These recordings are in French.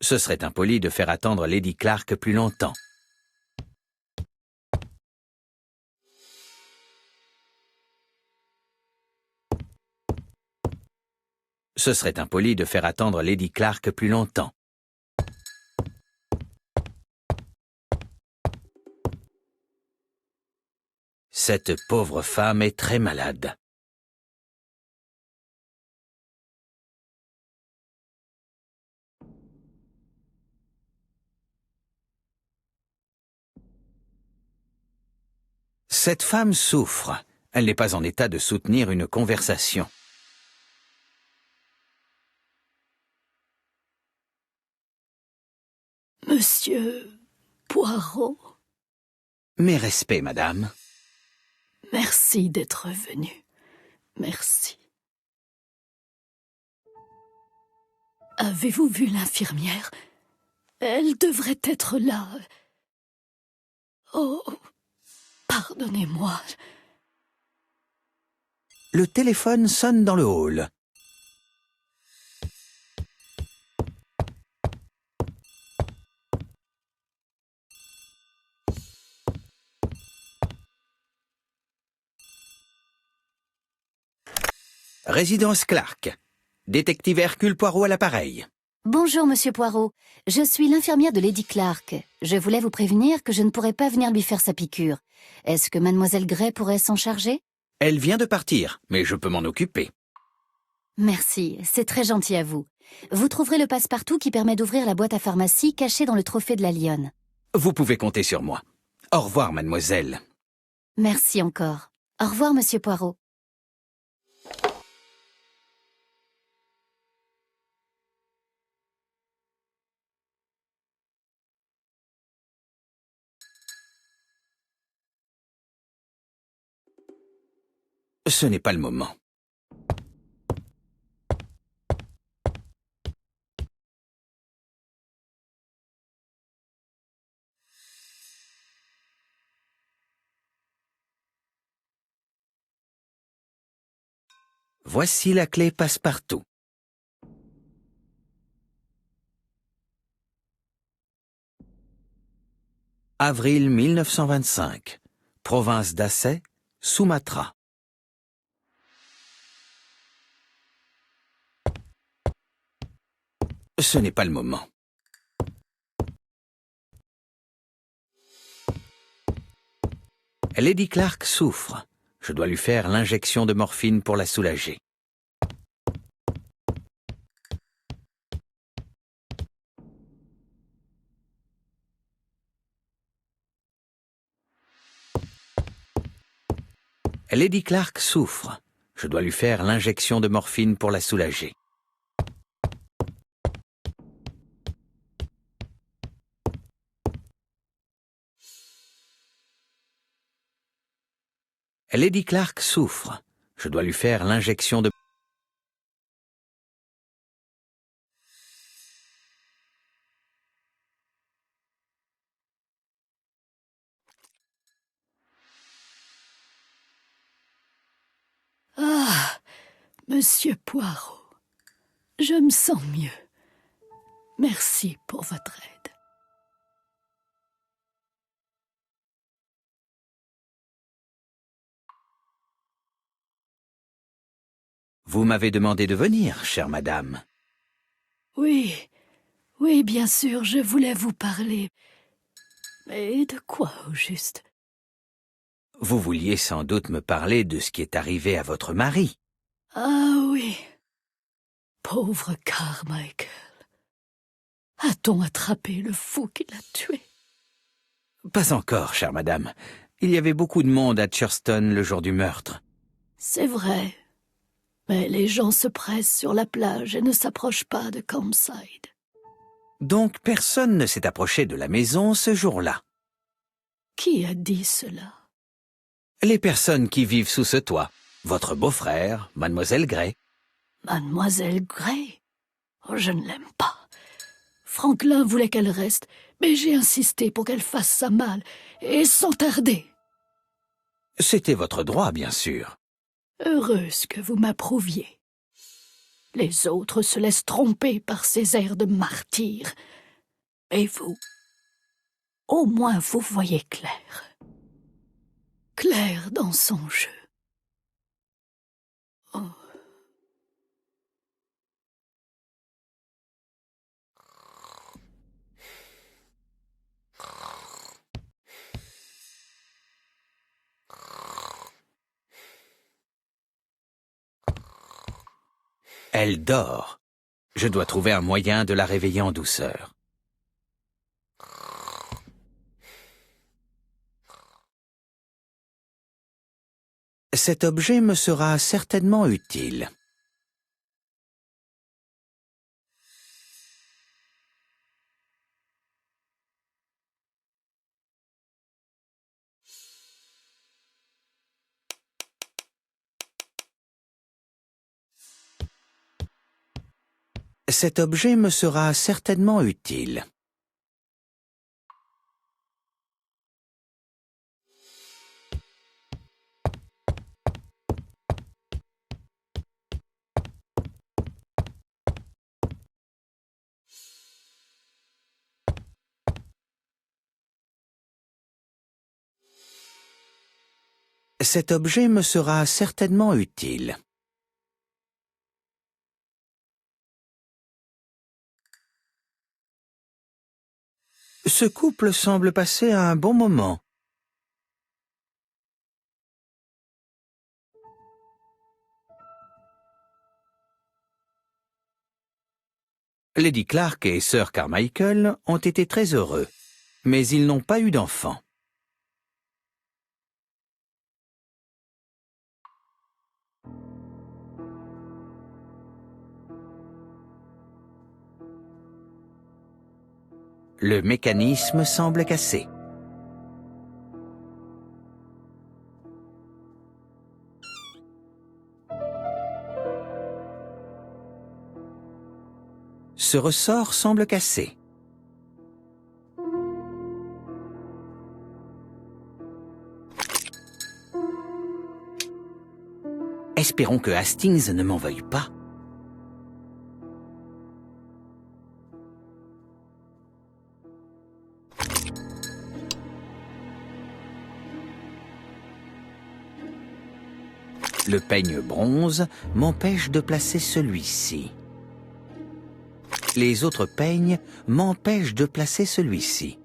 Ce serait impoli de faire attendre Lady Clark plus longtemps. Ce serait impoli de faire attendre Lady Clark plus longtemps. Cette pauvre femme est très malade. Cette femme souffre. Elle n'est pas en état de soutenir une conversation. Monsieur Poirot. Mes respects, madame. Merci d'être venu. Merci. Avez-vous vu l'infirmière? Elle devrait être là. Oh, pardonnez-moi. Le téléphone sonne dans le hall. Résidence Clark. Détective Hercule Poirot à l'appareil. Bonjour, Monsieur Poirot. Je suis l'infirmière de Lady Clark. Je voulais vous prévenir que je ne pourrais pas venir lui faire sa piqûre. Est-ce que Mademoiselle Gray pourrait s'en charger? Elle vient de partir, mais je peux m'en occuper. Merci, c'est très gentil à vous. Vous trouverez le passe-partout qui permet d'ouvrir la boîte à pharmacie cachée dans le trophée de la lionne. Vous pouvez compter sur moi. Au revoir, mademoiselle. Merci encore. Au revoir, Monsieur Poirot. Ce n'est pas le moment. Voici la clé passe-partout. Avril 1925. Province d'Aceh, Sumatra. Ce n'est pas le moment. Lady Clark souffre. Je dois lui faire l'injection de morphine pour la soulager. Lady Clark souffre. Je dois lui faire l'injection de morphine pour la soulager. Lady Clark souffre. Je dois lui faire l'injection de... Ah, Monsieur Poirot, je me sens mieux. Merci pour votre aide. Vous m'avez demandé de venir, chère madame. Oui, oui, bien sûr, je voulais vous parler. Mais de quoi, au juste? Vous vouliez sans doute me parler de ce qui est arrivé à votre mari. Ah oui, pauvre Carmichael. A-t-on attrapé le fou qui l'a tué? Pas encore, chère madame. Il y avait beaucoup de monde à Churston le jour du meurtre. C'est vrai, mais les gens se pressent sur la plage et ne s'approchent pas de Campside. Donc personne ne s'est approché de la maison ce jour-là. Qui a dit cela? Les personnes qui vivent sous ce toit. Votre beau-frère, mademoiselle Gray. Mademoiselle Gray? Oh, je ne l'aime pas. Franklin voulait qu'elle reste, mais j'ai insisté pour qu'elle fasse sa malle, et sans tarder. C'était votre droit, bien sûr. Heureuse que vous m'approuviez. Les autres se laissent tromper par ces airs de martyr. Et vous, au moins vous voyez clair. Clair dans son jeu. Oh. Elle dort. Je dois trouver un moyen de la réveiller en douceur. Cet objet me sera certainement utile. Cet objet me sera certainement utile. Cet objet me sera certainement utile. Ce couple semble passer un bon moment. Lady Clark et Sir Carmichael ont été très heureux, mais ils n'ont pas eu d'enfants. Le mécanisme semble cassé. Ce ressort semble cassé. Espérons que Hastings ne m'en veuille pas. Le peigne bronze m'empêche de placer celui-ci. Les autres peignes m'empêchent de placer celui-ci.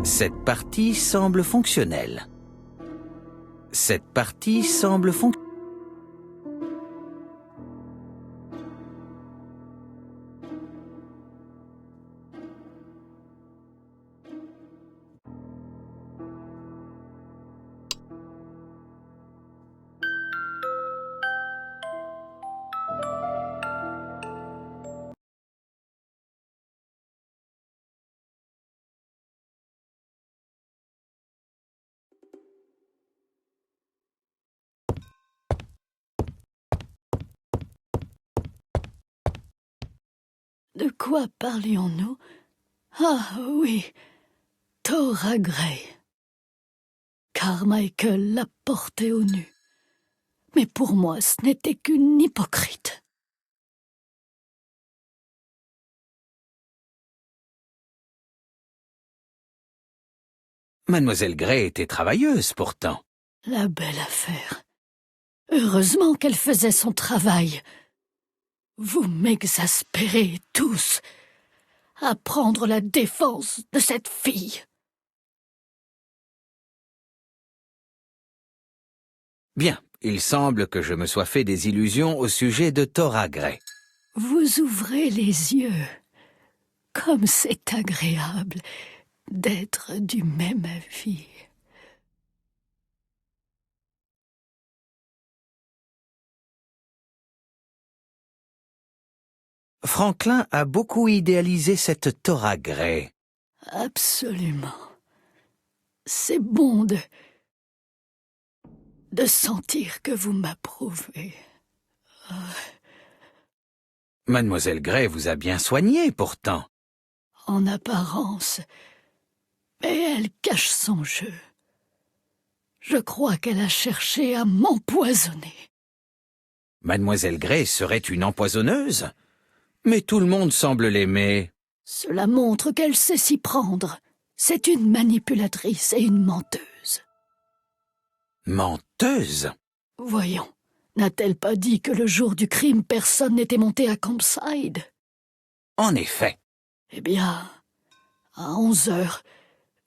Cette partie semble fonctionnelle. Cette partie semble fonctionnelle. De quoi parlions-nous? Ah oui, Thora Grey. Carmichael l'a portée au nu. Mais pour moi, ce n'était qu'une hypocrite. Mademoiselle Grey était travailleuse pourtant. La belle affaire. Heureusement qu'elle faisait son travail. Vous m'exaspérez tous à prendre la défense de cette fille. Bien, il semble que je me sois fait des illusions au sujet de Thora Grey. Vous ouvrez les yeux. Comme c'est agréable d'être du même avis. Franklin a beaucoup idéalisé cette Thora Grey. Absolument. C'est bon de sentir que vous m'approuvez. Mademoiselle Gray vous a bien soigné, pourtant. En apparence. Mais elle cache son jeu. Je crois qu'elle a cherché à m'empoisonner. Mademoiselle Gray serait une empoisonneuse? Mais tout le monde semble l'aimer. Cela montre qu'elle sait s'y prendre. C'est une manipulatrice et une menteuse. Menteuse? Voyons, n'a-t-elle pas dit que le jour du crime, personne n'était monté à Campside? En effet. Eh bien, à 11 heures,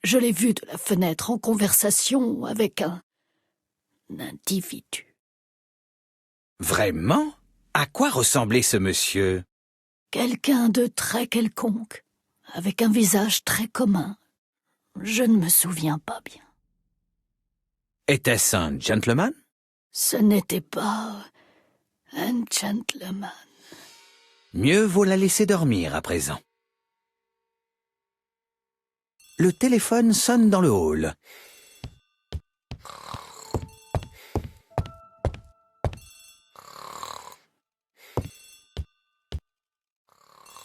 je l'ai vue de la fenêtre en conversation avec un individu. Vraiment? À quoi ressemblait ce monsieur? Quelqu'un de très quelconque, avec un visage très commun. Je ne me souviens pas bien. Était-ce un gentleman? Ce n'était pas un gentleman. Mieux vaut la laisser dormir à présent. Le téléphone sonne dans le hall.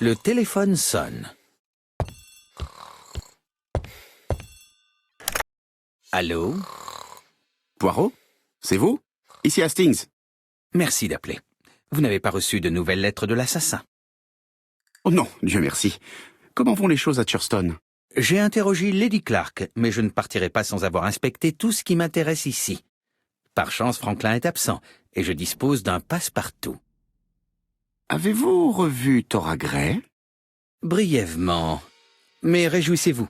Le téléphone sonne. Allô? Poirot? C'est vous? Ici Hastings. Merci d'appeler. Vous n'avez pas reçu de nouvelles lettres de l'assassin? Oh non, Dieu merci. Comment vont les choses à Churston? J'ai interrogé Lady Clark, mais je ne partirai pas sans avoir inspecté tout ce qui m'intéresse ici. Par chance, Franklin est absent, et je dispose d'un passe-partout. Avez-vous revu Thora Gray? Brièvement. Mais réjouissez-vous.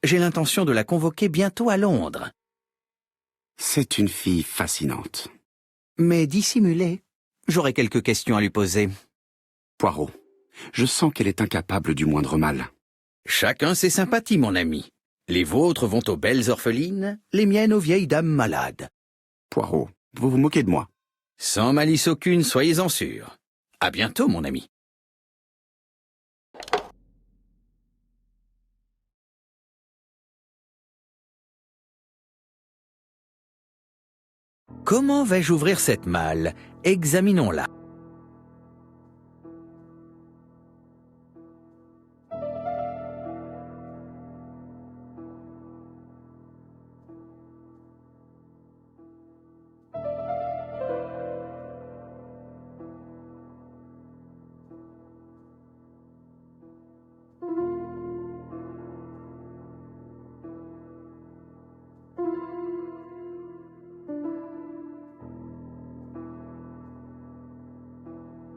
J'ai l'intention de la convoquer bientôt à Londres. C'est une fille fascinante. Mais dissimulée. J'aurai quelques questions à lui poser. Poirot, je sens qu'elle est incapable du moindre mal. Chacun ses sympathies, mon ami. Les vôtres vont aux belles orphelines, les miennes aux vieilles dames malades. Poirot, vous vous moquez de moi. Sans malice aucune, soyez-en sûrs. À bientôt, mon ami. Comment vais-je ouvrir cette malle? Examinons-la.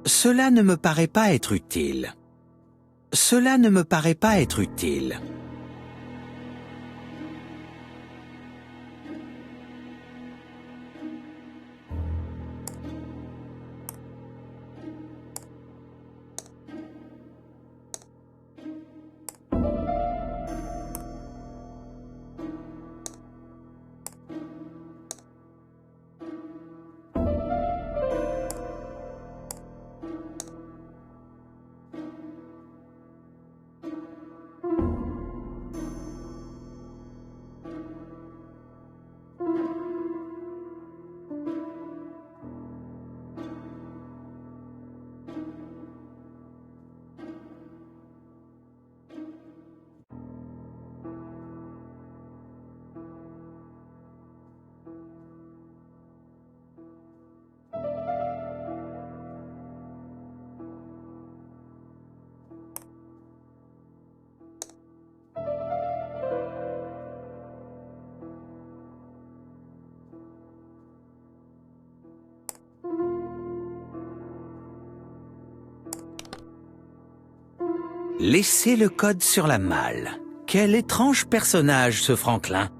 Cela ne me paraît pas être utile. Cela ne me paraît pas être utile. Laissez le code sur la malle. Quel étrange personnage, ce Franklin.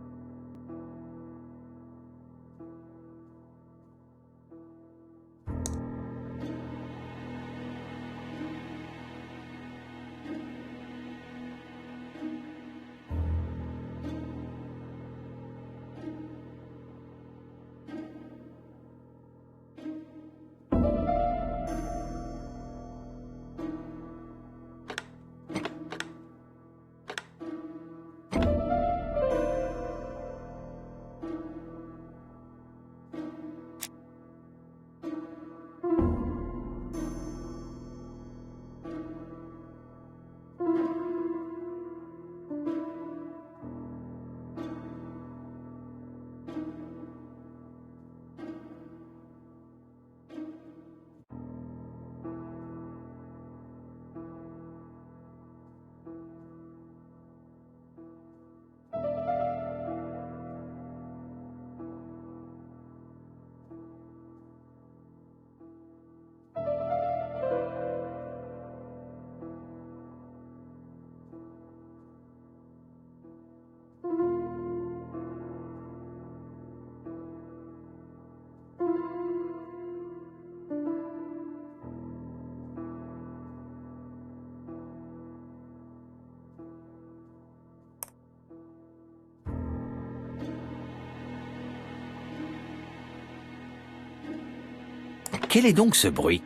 Quel est donc ce bruit?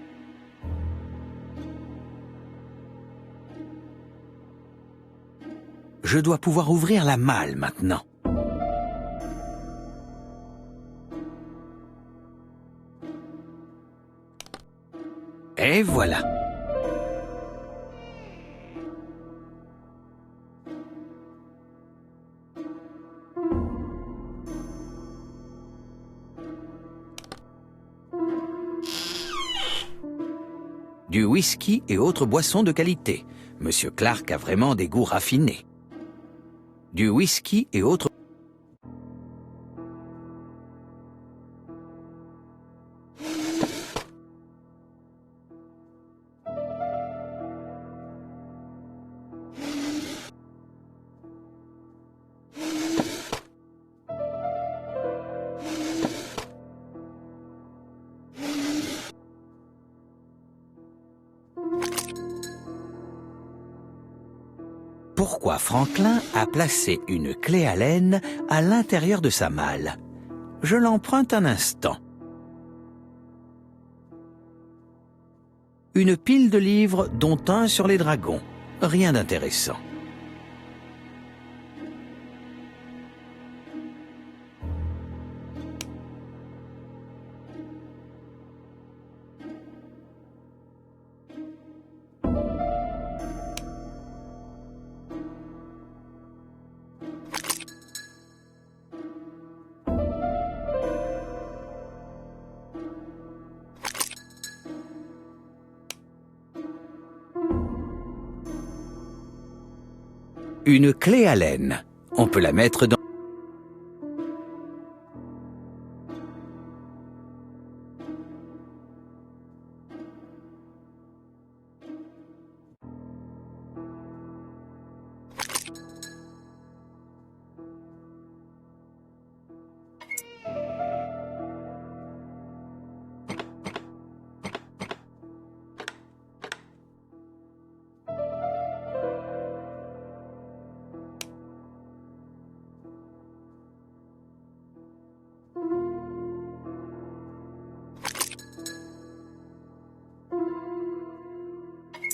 Je dois pouvoir ouvrir la malle maintenant. Et voilà. Du whisky et autres boissons de qualité. Monsieur Clark a vraiment des goûts raffinés. Du whisky et autres... Pourquoi Franklin a placé une clé Allen à l'intérieur de sa malle? Je l'emprunte un instant. Une pile de livres, dont un sur les dragons. Rien d'intéressant. Une clé Allen. On peut la mettre dans...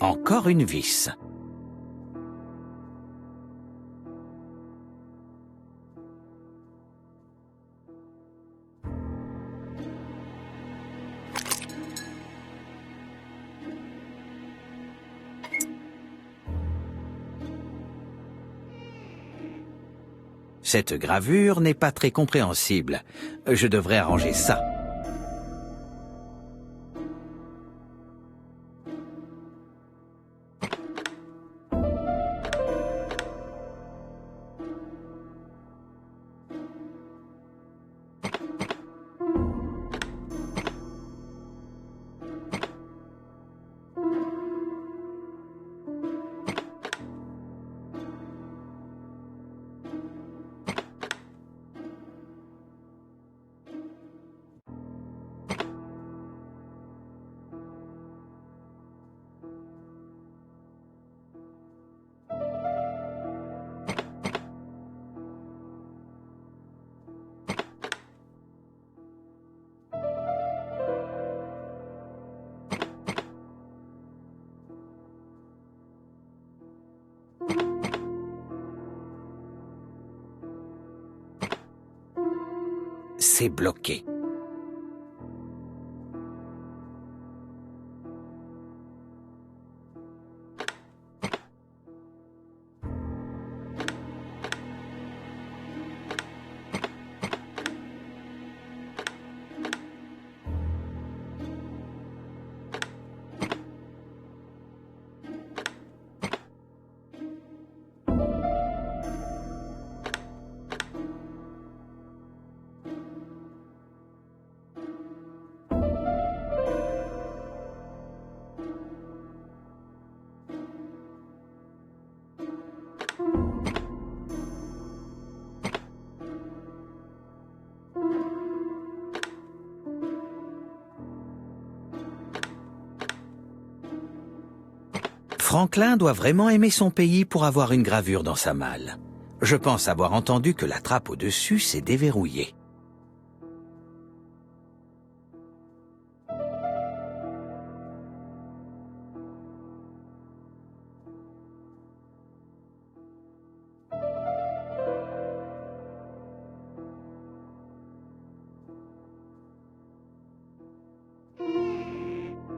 Encore une vis. Cette gravure n'est pas très compréhensible. Je devrais arranger ça. C'est bloqué. Franklin doit vraiment aimer son pays pour avoir une gravure dans sa malle. Je pense avoir entendu que la trappe au-dessus s'est déverrouillée.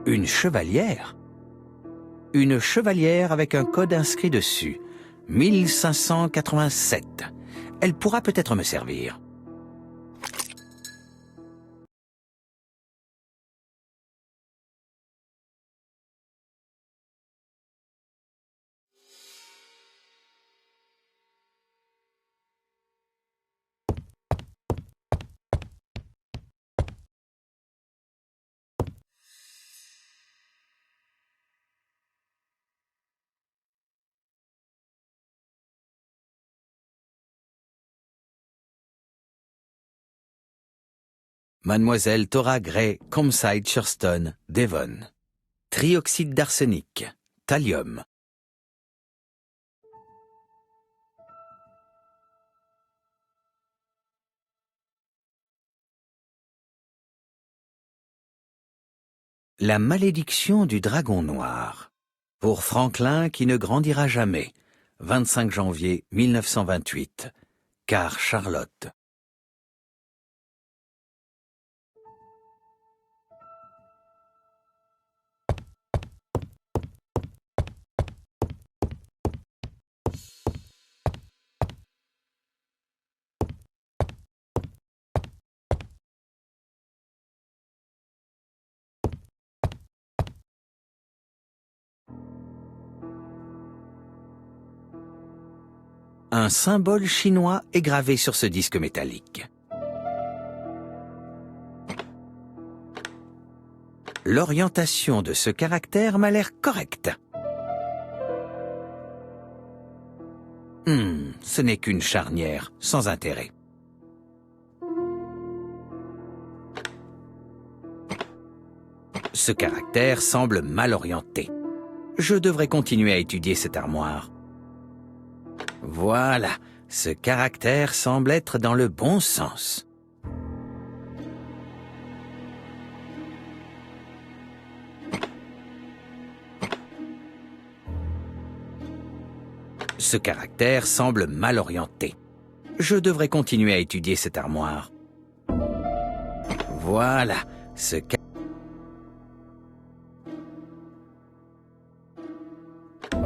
Une chevalière? Une chevalière avec un code inscrit dessus. 1587. Elle pourra peut-être me servir. Mademoiselle Thora Gray, Comside Shurston, Devon. Trioxyde d'arsenic, thallium. La malédiction du dragon noir. Pour Franklin qui ne grandira jamais. 25 janvier 1928. Car Charlotte. Un symbole chinois est gravé sur ce disque métallique. L'orientation de ce caractère m'a l'air correcte. Ce n'est qu'une charnière, sans intérêt. Ce caractère semble mal orienté. Je devrais continuer à étudier cette armoire. Voilà, ce caractère semble être dans le bon sens. Ce caractère semble mal orienté. Je devrais continuer à étudier cette armoire. Voilà, ce caractère...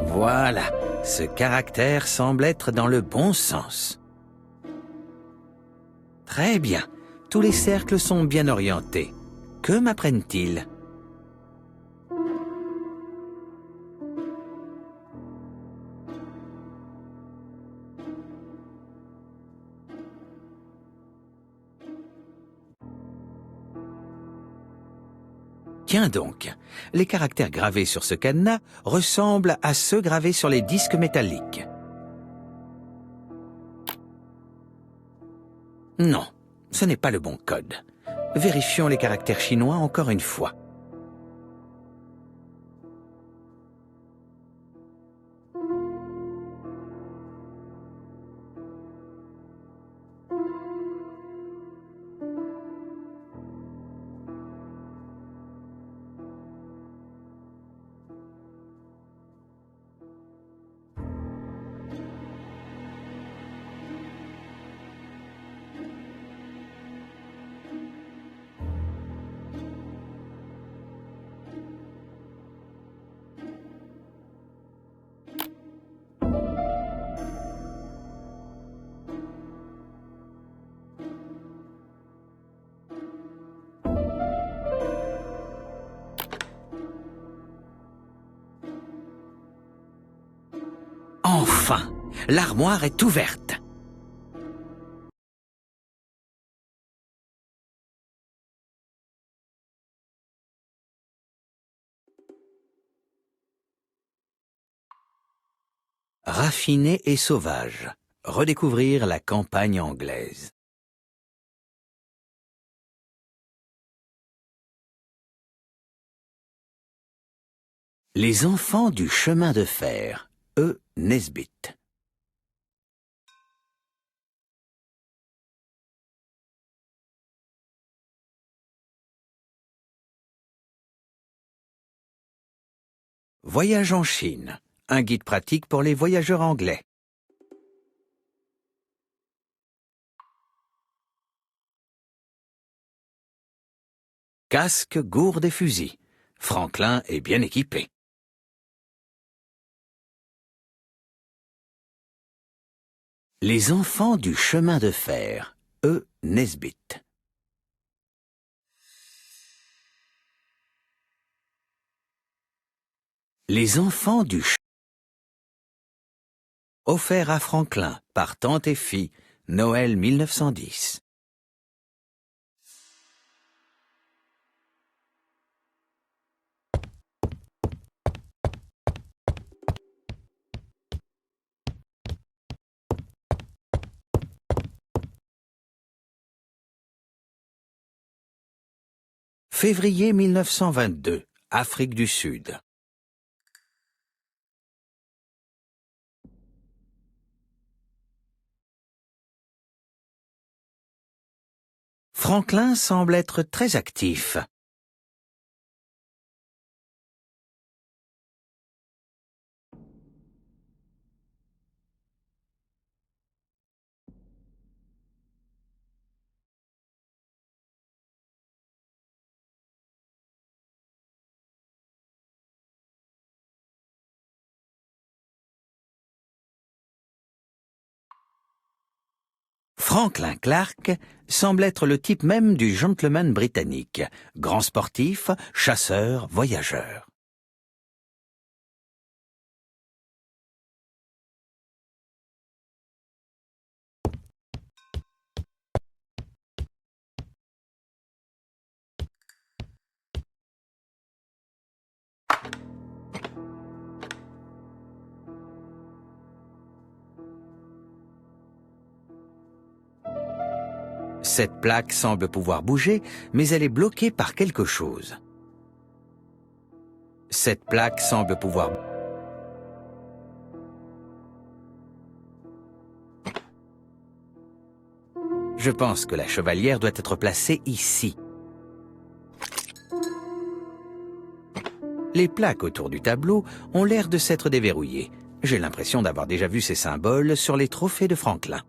Voilà, ce caractère semble être dans le bon sens. Très bien, tous les cercles sont bien orientés. Que m'apprennent-ils? Tiens donc, les caractères gravés sur ce cadenas ressemblent à ceux gravés sur les disques métalliques. Non, ce n'est pas le bon code. Vérifions les caractères chinois encore une fois. Enfin, l'armoire est ouverte. Raffiné et sauvage. Redécouvrir la campagne anglaise. Les enfants du chemin de fer. E. Nesbitt. Voyage en Chine. Un guide pratique pour les voyageurs anglais. Casque, gourde et fusil. Franklin est bien équipé. Les enfants du chemin de fer, E. Nesbitt. Les enfants du offert à Franklin par tante et fille, Noël 1910. Février 1922, Afrique du Sud. Franklin semble être très actif. Franklin Clark semble être le type même du gentleman britannique, grand sportif, chasseur, voyageur. Cette plaque semble pouvoir bouger, mais elle est bloquée par quelque chose. Cette plaque semble pouvoir... Je pense que la chevalière doit être placée ici. Les plaques autour du tableau ont l'air de s'être déverrouillées. J'ai l'impression d'avoir déjà vu ces symboles sur les trophées de Franklin.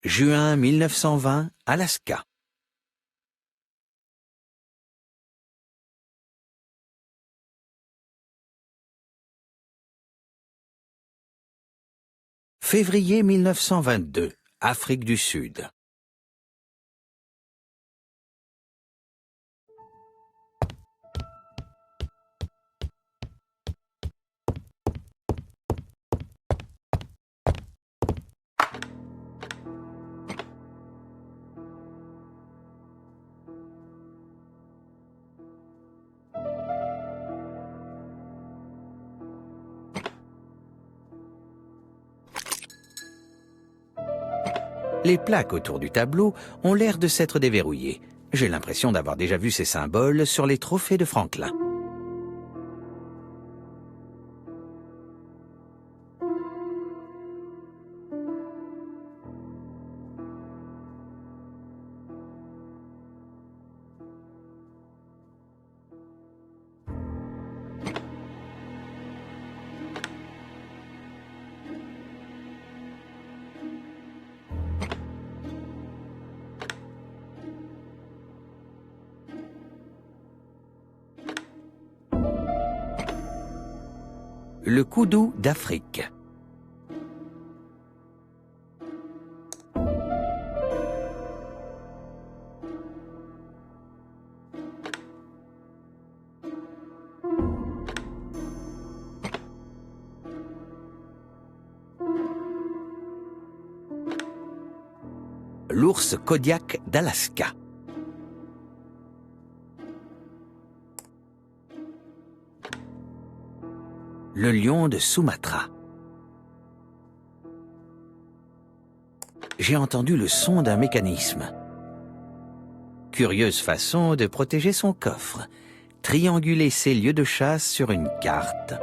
Juin 1920, Alaska. Février 1922, Afrique du Sud. Les plaques autour du tableau ont l'air de s'être déverrouillées. J'ai l'impression d'avoir déjà vu ces symboles sur les trophées de Franklin. Le koudou d'Afrique. l'ours Kodiak d'Alaska. Le lion de Sumatra. J'ai entendu le son d'un mécanisme. Curieuse façon de protéger son coffre. Trianguler ses lieux de chasse sur une carte.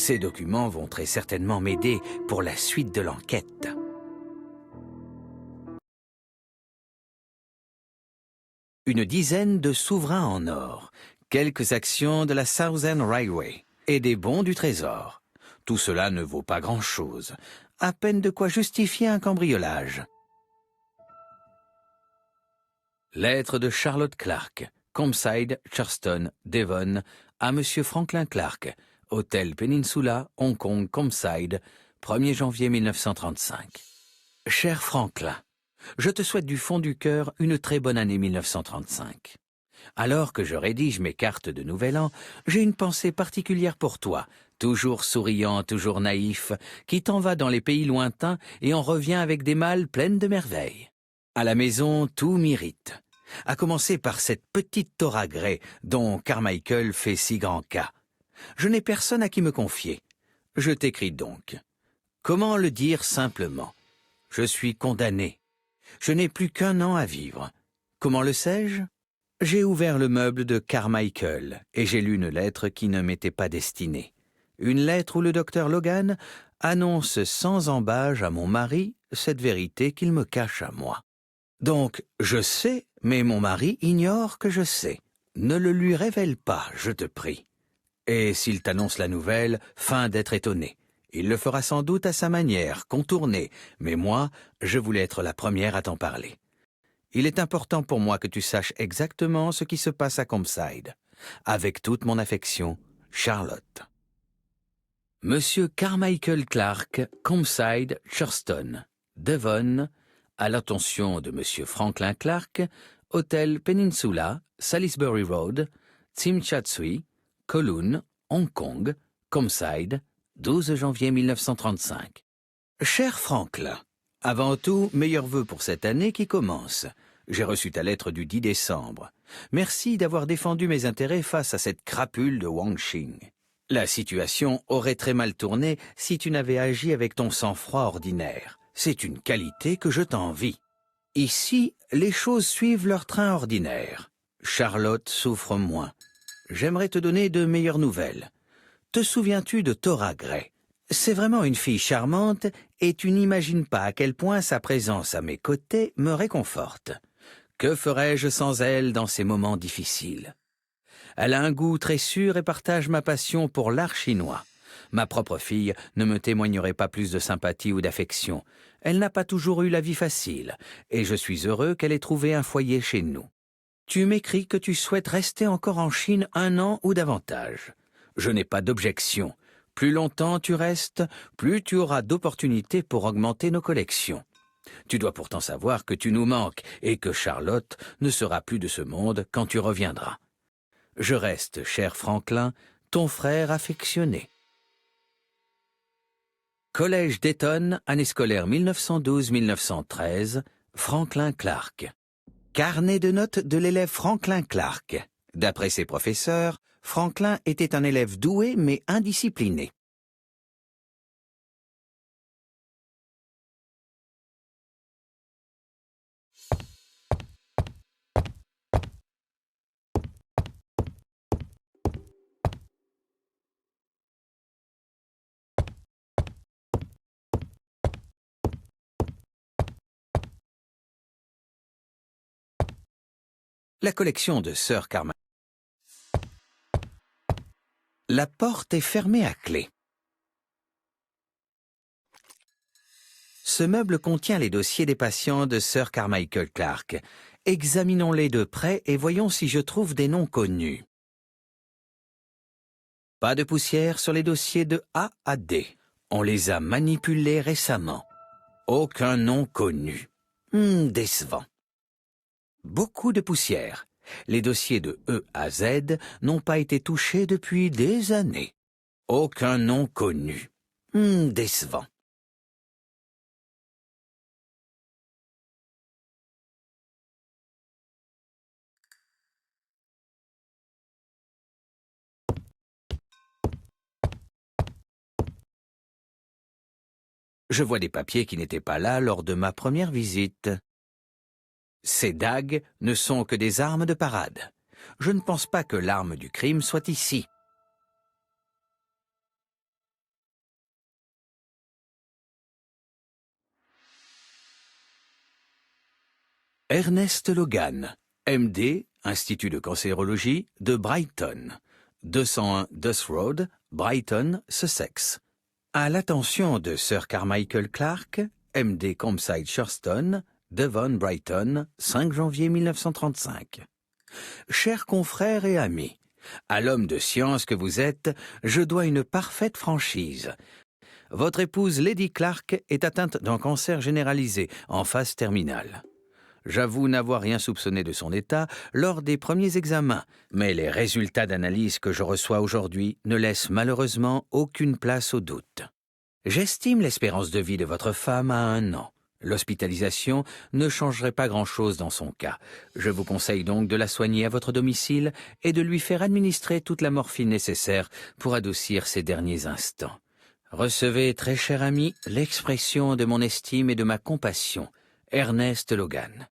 Ces documents vont très certainement m'aider pour la suite de l'enquête. Une dizaine de souverains en or, quelques actions de la Southern Railway et des bons du Trésor. Tout cela ne vaut pas grand-chose, à peine de quoi justifier un cambriolage. Lettre de Charlotte Clark, Compside, Churston, Devon, à Monsieur Franklin Clark, Hôtel Peninsula, Hong Kong, Compside, 1er janvier 1935. Cher Franklin, je te souhaite du fond du cœur une très bonne année 1935. Alors que je rédige mes cartes de Nouvel An, j'ai une pensée particulière pour toi, toujours souriant, toujours naïf, qui t'en va dans les pays lointains et en revient avec des malles pleines de merveilles. À la maison, tout m'irrite, à commencer par cette petite Tora Gray dont Carmichael fait si grand cas. Je n'ai personne à qui me confier. Je t'écris donc. Comment le dire simplement? Je suis condamné. Je n'ai plus qu'1 an à vivre. Comment le sais-je? J'ai ouvert le meuble de Carmichael et j'ai lu une lettre qui ne m'était pas destinée. Une lettre où le docteur Logan annonce sans embâche à mon mari cette vérité qu'il me cache à moi. Donc, je sais, mais mon mari ignore que je sais. Ne le lui révèle pas, je te prie. Et s'il t'annonce la nouvelle, feins d'être étonné. Il le fera sans doute à sa manière, contourné, mais moi, je voulais être la première à t'en parler. Il est important pour moi que tu saches exactement ce qui se passe à Compside. Avec toute mon affection, Charlotte. Monsieur Carmichael Clark, Compside, Churston, Devon, à l'attention de Monsieur Franklin Clark, Hôtel Peninsula, Salisbury Road, Tsim Sha Tsui, Kowloon, Hong Kong, Compside, 12 janvier 1935. Cher Franklin, avant tout, meilleurs vœux pour cette année qui commence. J'ai reçu ta lettre du 10 décembre. Merci d'avoir défendu mes intérêts face à cette crapule de Wang Xing. La situation aurait très mal tourné si tu n'avais agi avec ton sang-froid ordinaire. C'est une qualité que je t'envie. Ici, les choses suivent leur train ordinaire. Charlotte souffre moins. J'aimerais te donner de meilleures nouvelles. Te souviens-tu de Thora Gray? C'est vraiment une fille charmante et tu n'imagines pas à quel point sa présence à mes côtés me réconforte. Que ferais-je sans elle dans ces moments difficiles? Elle a un goût très sûr et partage ma passion pour l'art chinois. Ma propre fille ne me témoignerait pas plus de sympathie ou d'affection. Elle n'a pas toujours eu la vie facile, et je suis heureux qu'elle ait trouvé un foyer chez nous. Tu m'écris que tu souhaites rester encore en Chine 1 an ou davantage. Je n'ai pas d'objection. Plus longtemps tu restes, plus tu auras d'opportunités pour augmenter nos collections. Tu dois pourtant savoir que tu nous manques et que Charlotte ne sera plus de ce monde quand tu reviendras. Je reste, cher Franklin, ton frère affectionné. Collège d'Eton, année scolaire 1912-1913, Franklin Clark. Carnet de notes de l'élève Franklin Clark. D'après ses professeurs, Franklin était un élève doué mais indiscipliné. La collection de Sir Carmichael. La porte est fermée à clé. Ce meuble contient les dossiers des patients de Sir Carmichael Clark. Examinons-les de près et voyons si je trouve des noms connus. Pas de poussière sur les dossiers de A à D. On les a manipulés récemment. Aucun nom connu. Décevant. Beaucoup de poussière. Les dossiers de E à Z n'ont pas été touchés depuis des années. Aucun nom connu. Décevant. Je vois des papiers qui n'étaient pas là lors de ma première visite. Ces dagues ne sont que des armes de parade. Je ne pense pas que l'arme du crime soit ici. Ernest Logan, MD, Institut de cancérologie de Brighton, 201 Duss Road, Brighton, Sussex. À l'attention de Sir Carmichael Clark, MD Compside Shurston, Devon, Brighton, 5 janvier 1935. Chers confrères et amis, à l'homme de science que vous êtes, je dois une parfaite franchise. Votre épouse Lady Clark est atteinte d'un cancer généralisé en phase terminale. J'avoue n'avoir rien soupçonné de son état lors des premiers examens, mais les résultats d'analyse que je reçois aujourd'hui ne laissent malheureusement aucune place au doute. J'estime l'espérance de vie de votre femme à 1 an. L'hospitalisation ne changerait pas grand-chose dans son cas. Je vous conseille donc de la soigner à votre domicile et de lui faire administrer toute la morphine nécessaire pour adoucir ses derniers instants. Recevez, très cher ami, l'expression de mon estime et de ma compassion. Ernest Logan.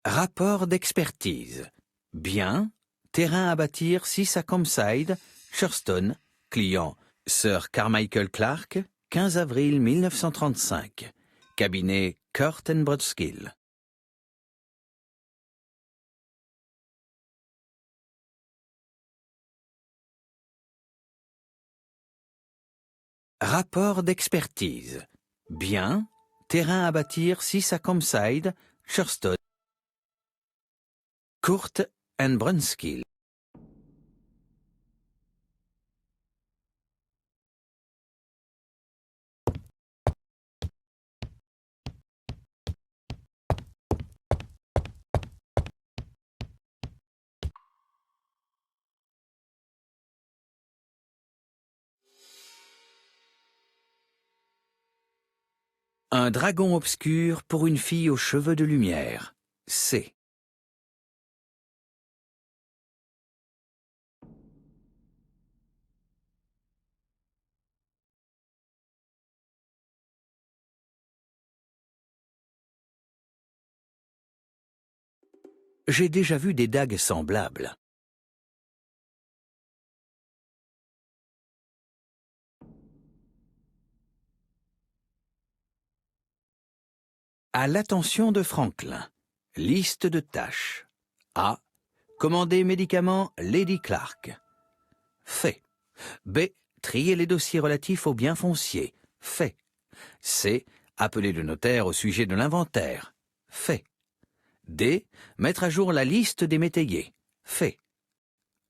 Rapport d'expertise. Bien. Terrain à bâtir 6 à Compside, Shurston. Client Sir Carmichael Clark, 15 avril 1935. Cabinet Court & Brodskill. Rapport d'expertise. Bien. Terrain à bâtir 6 à Compside, Shurston. Court & Brodskill. Un dragon obscur pour une fille aux cheveux de lumière. C. J'ai déjà vu des dagues semblables. À l'attention de Franklin. Liste de tâches. A. Commander médicaments Lady Clark. Fait. B. Trier les dossiers relatifs aux biens fonciers. Fait. C. Appeler le notaire au sujet de l'inventaire. Fait. D. Mettre à jour la liste des métayers. Fait.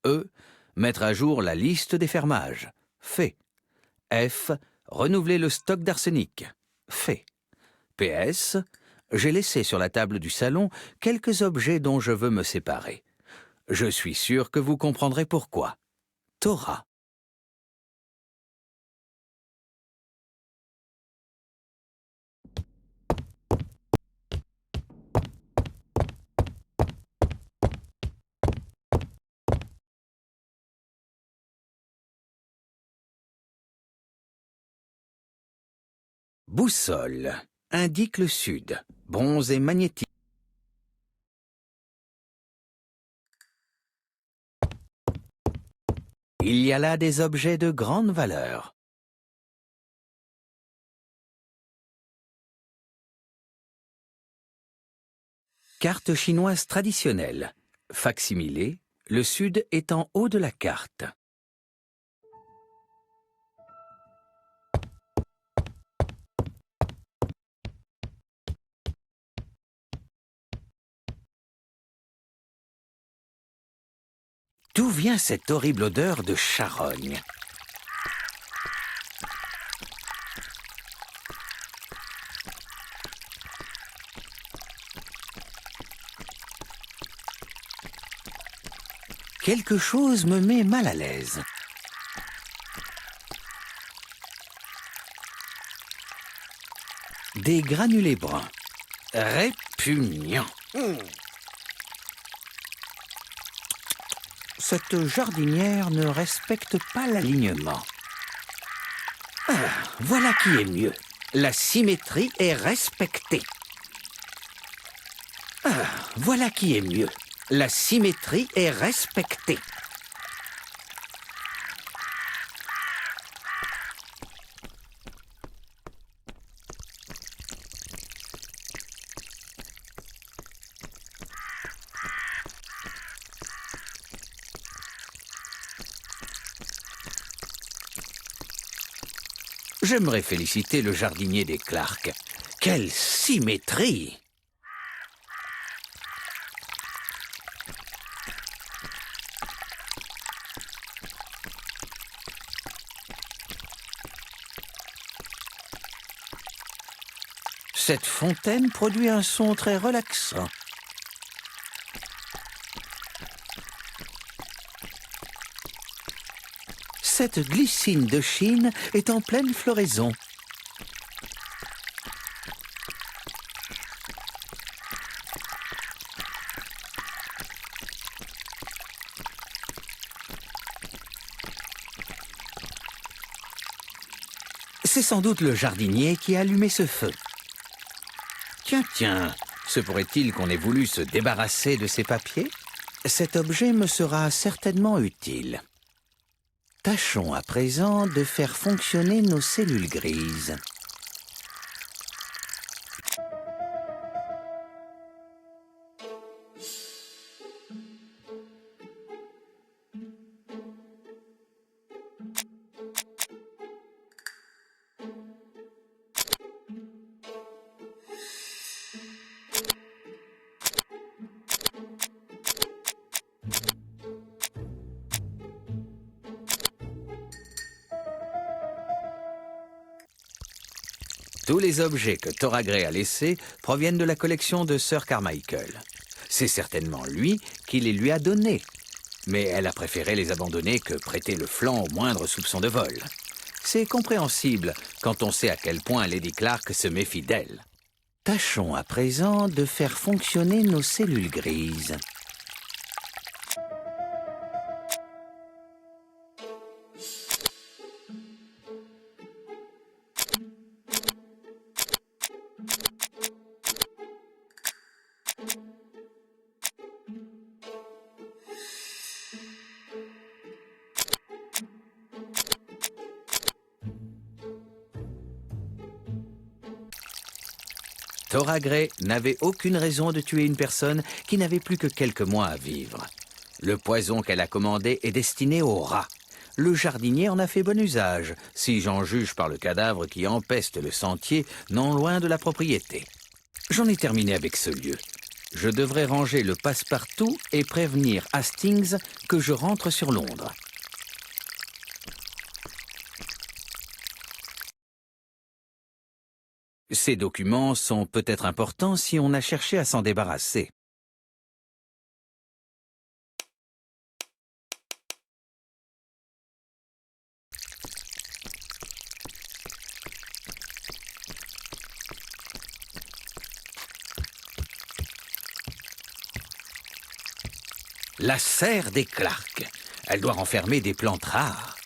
E. Mettre à jour la liste des fermages. Fait. F. Renouveler le stock d'arsenic. Fait. PS. J'ai laissé sur la table du salon quelques objets dont je veux me séparer. Je suis sûr que vous comprendrez pourquoi. Tora. Boussole. Indique le sud. Bronze et magnétique. Il y a là des objets de grande valeur. Carte chinoise traditionnelle. Facsimilé, le sud est en haut de la carte. D'où vient cette horrible odeur de charogne? Quelque chose me met mal à l'aise. Des granulés bruns. Répugnant. Cette jardinière ne respecte pas l'alignement. Voilà qui est mieux. La symétrie est respectée. Voilà qui est mieux. La symétrie est respectée. J'aimerais féliciter le jardinier des Clark. Quelle symétrie! Cette fontaine produit un son très relaxant. Cette glycine de Chine est en pleine floraison. C'est sans doute le jardinier qui a allumé ce feu. Tiens, se pourrait-il qu'on ait voulu se débarrasser de ces papiers? Cet objet me sera certainement utile. Tâchons à présent de faire fonctionner nos cellules grises. Tous les objets que Tora Gray a laissés proviennent de la collection de Sir Carmichael. C'est certainement lui qui les lui a donnés. Mais elle a préféré les abandonner que prêter le flanc au moindre soupçon de vol. C'est compréhensible quand on sait à quel point Lady Clark se méfie d'elle. Tâchons à présent de faire fonctionner nos cellules grises. Thora Grey n'avait aucune raison de tuer une personne qui n'avait plus que quelques mois à vivre. Le poison qu'elle a commandé est destiné aux rats. Le jardinier en a fait bon usage, si j'en juge par le cadavre qui empeste le sentier non loin de la propriété. J'en ai terminé avec ce lieu. Je devrais ranger le passe-partout et prévenir Hastings que je rentre sur Londres. Ces documents sont peut-être importants si on a cherché à s'en débarrasser. La serre des Clark. Elle doit renfermer des plantes rares.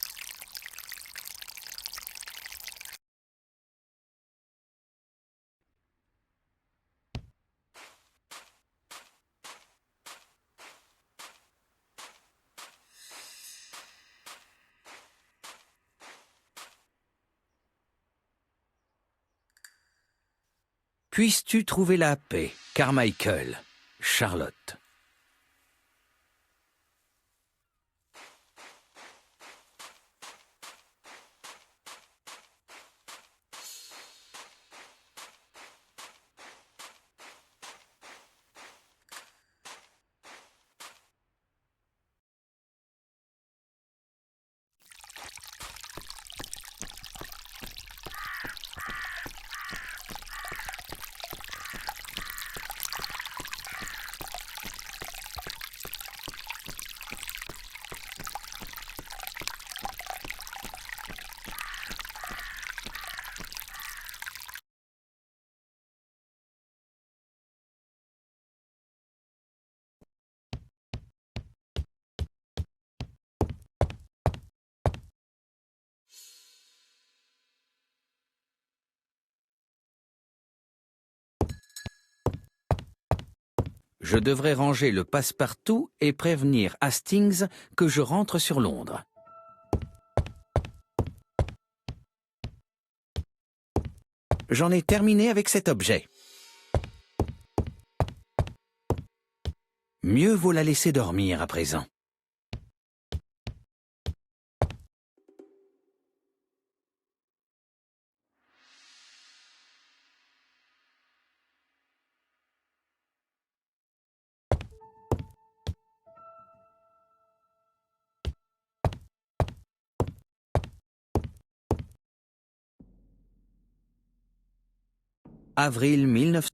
Puisses-tu trouver la paix, Carmichael, Charlotte. Je devrais ranger le passe-partout et prévenir Hastings que je rentre sur Londres. J'en ai terminé avec cet objet. Mieux vaut la laisser dormir à présent. Avril 1900.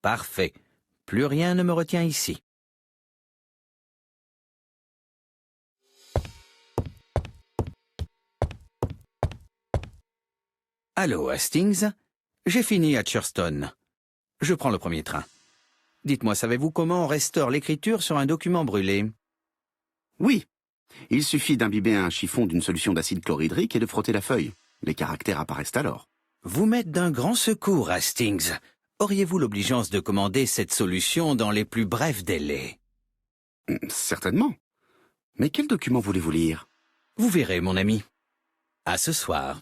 Parfait. Plus rien ne me retient ici. Allô, Hastings. J'ai fini à Churston. Je prends le premier train. Dites-moi, savez-vous comment on restaure l'écriture sur un document brûlé? Oui. Il suffit d'imbiber un chiffon d'une solution d'acide chlorhydrique et de frotter la feuille. Les caractères apparaissent alors. Vous m'êtes d'un grand secours, Hastings. Auriez-vous l'obligeance de commander cette solution dans les plus brefs délais? Certainement. Mais quel document voulez-vous lire? Vous verrez, mon ami. À ce soir.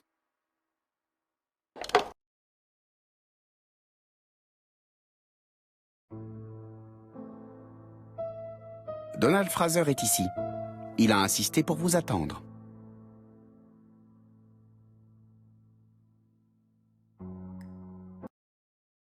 Donald Fraser est ici. Il a insisté pour vous attendre.